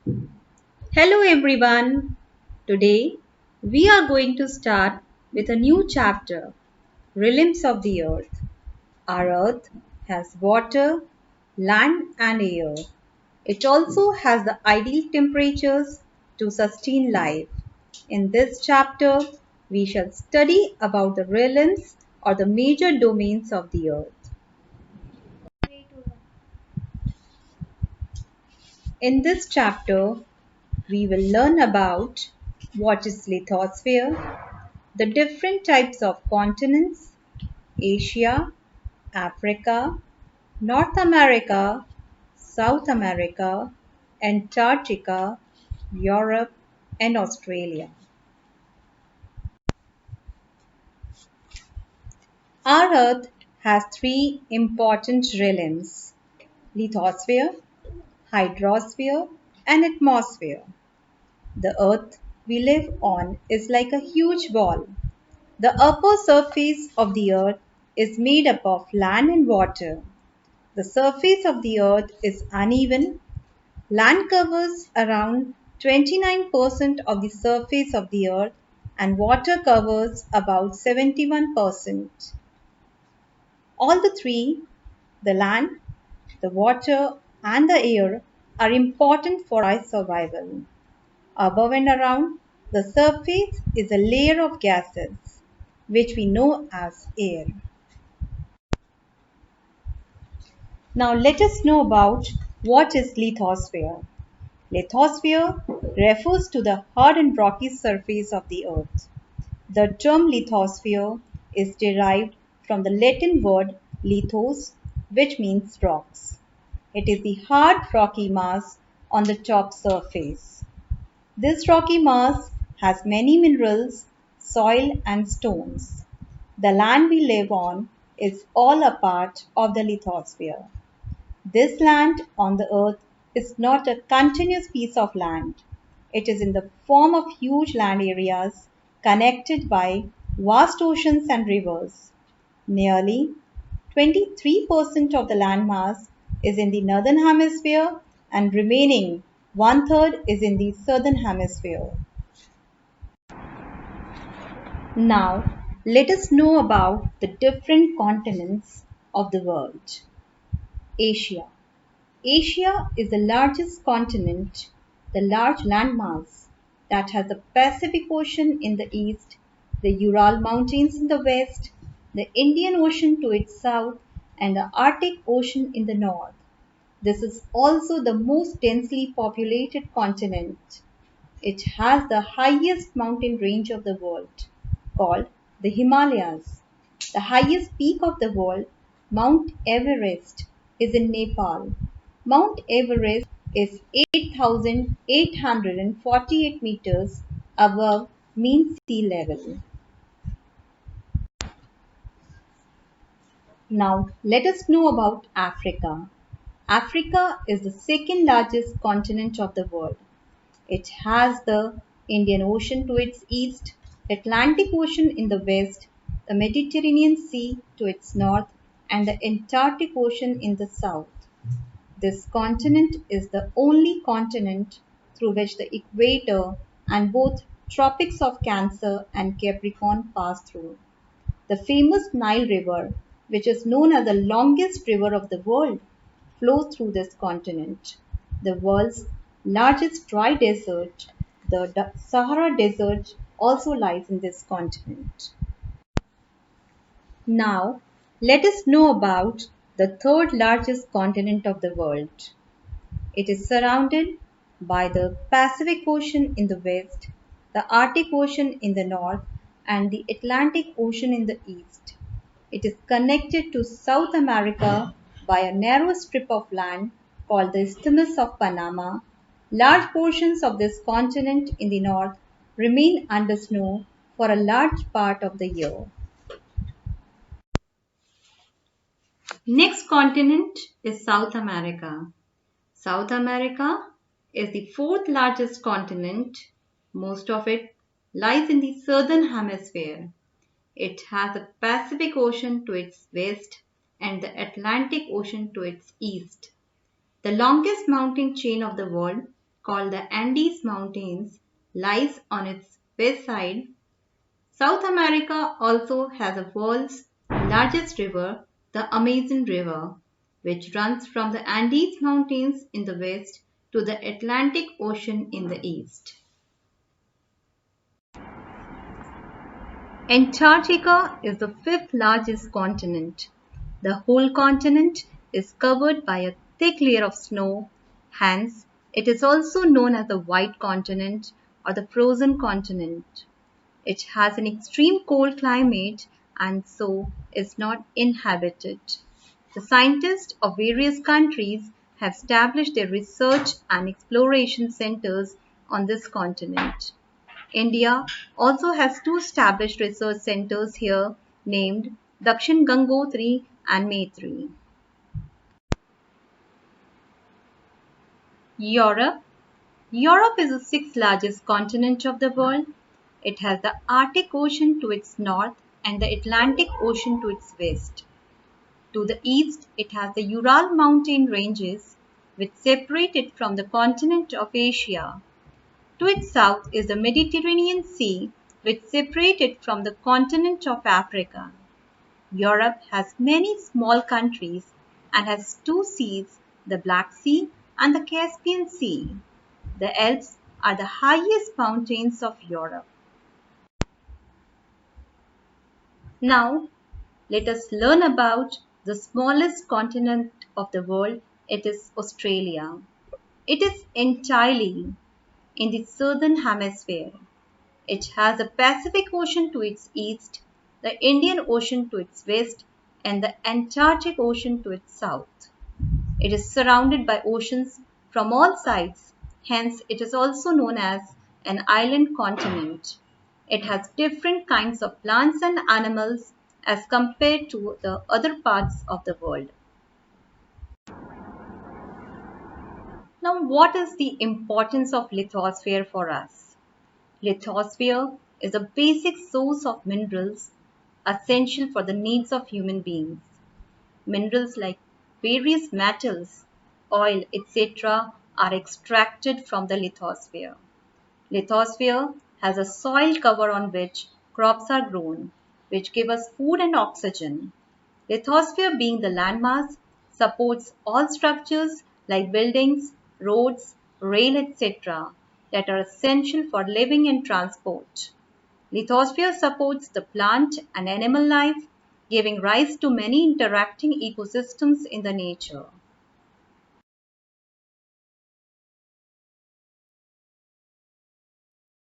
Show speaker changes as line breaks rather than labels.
Hello everyone. Today we are going to start with a new chapter, Realms of the Earth. Our Earth has water, land and air. It also has the ideal temperatures to sustain life. In this chapter, we shall study about the realms or the major domains of the Earth. In this chapter, we will learn about what is lithosphere, the different types of continents, Asia, Africa, North America, South America, Antarctica, Europe, and Australia. Our Earth has three important realms: lithosphere, hydrosphere, and atmosphere. The Earth we live on is like a huge ball. The upper surface of the Earth is made up of land and water. The surface of the Earth is uneven. Land covers around 29% of the surface of the Earth and water covers about 71%. All the three, the land, the water, and the air, are important for our survival. Above and around the surface is a layer of gases, which we know as air. Now let us know about what is lithosphere. Lithosphere refers to the hard and rocky surface of the earth. The term lithosphere is derived from the Latin word lithos, which means rocks. It is the hard rocky mass on the top surface. This rocky mass has many minerals, soil and stones. The land we live on is all a part of the lithosphere. This land on the earth is not a continuous piece of land. It is in the form of huge land areas connected by vast oceans and rivers. Nearly 23% of the landmass is in the northern hemisphere and remaining one-third is in the southern hemisphere. Now, let us know about the different continents of the world. Asia. Asia is the largest continent, the large landmass that has the Pacific Ocean in the east, the Ural Mountains in the west, the Indian Ocean to its south, and the Arctic Ocean in the north. This is also the most densely populated continent. It has the highest mountain range of the world, called the Himalayas. The highest peak of the world, Mount Everest, is in Nepal. Mount Everest is 8,848 meters above mean sea level. Now, let us know about Africa. Africa is the second largest continent of the world. It has the Indian Ocean to its east, Atlantic Ocean in the west, the Mediterranean Sea to its north, and the Antarctic Ocean in the south. This continent is the only continent through which the equator and both tropics of Cancer and Capricorn pass through. The famous Nile River, which is known as the longest river of the world, flows through this continent. The world's largest dry desert, the Sahara Desert, also lies in this continent. Now, let us know about the third largest continent of the world. It is surrounded by the Pacific Ocean in the west, the Arctic Ocean in the north, and the Atlantic Ocean in the east. It is connected to South America by a narrow strip of land called the Isthmus of Panama. Large portions of this continent in the north remain under snow for a large part of the year. Next continent is South America. South America is the fourth largest continent. Most of it lies in the southern hemisphere. It has the Pacific Ocean to its west and the Atlantic Ocean to its east. The longest mountain chain of the world, called the Andes Mountains, lies on its west side. South America also has the world's largest river, the Amazon River, which runs from the Andes Mountains in the west to the Atlantic Ocean in the east. Antarctica is the fifth largest continent. The whole continent is covered by a thick layer of snow, hence, it is also known as the white continent or the frozen continent. It has an extreme cold climate and so is not inhabited. The scientists of various countries have established their research and exploration centers on this continent. India also has two established research centers here named Dakshin Gangotri and Maitri. Europe. Europe is the sixth largest continent of the world. It has the Arctic Ocean to its north and the Atlantic Ocean to its west. To the east, it has the Ural mountain ranges, which separate it from the continent of Asia. To its south is the Mediterranean Sea, which separates it from the continent of Africa. Europe has many small countries and has two seas, the Black Sea and the Caspian Sea. The Alps are the highest mountains of Europe. Now, let us learn about the smallest continent of the world. It is Australia. It is entirely in the southern hemisphere. It has the Pacific Ocean to its east, the Indian Ocean to its west, and the Antarctic Ocean to its south. It is surrounded by oceans from all sides, hence it is also known as an island continent. It has different kinds of plants and animals as compared to the other parts of the world. Now, what is the importance of lithosphere for us? Lithosphere is a basic source of minerals essential for the needs of human beings. Minerals like various metals, oil, etc. are extracted from the lithosphere. Lithosphere has a soil cover on which crops are grown, which give us food and oxygen. Lithosphere, being the landmass, supports all structures like buildings, roads, rail, etc. that are essential for living and transport. Lithosphere supports the plant and animal life, giving rise to many interacting ecosystems in the nature.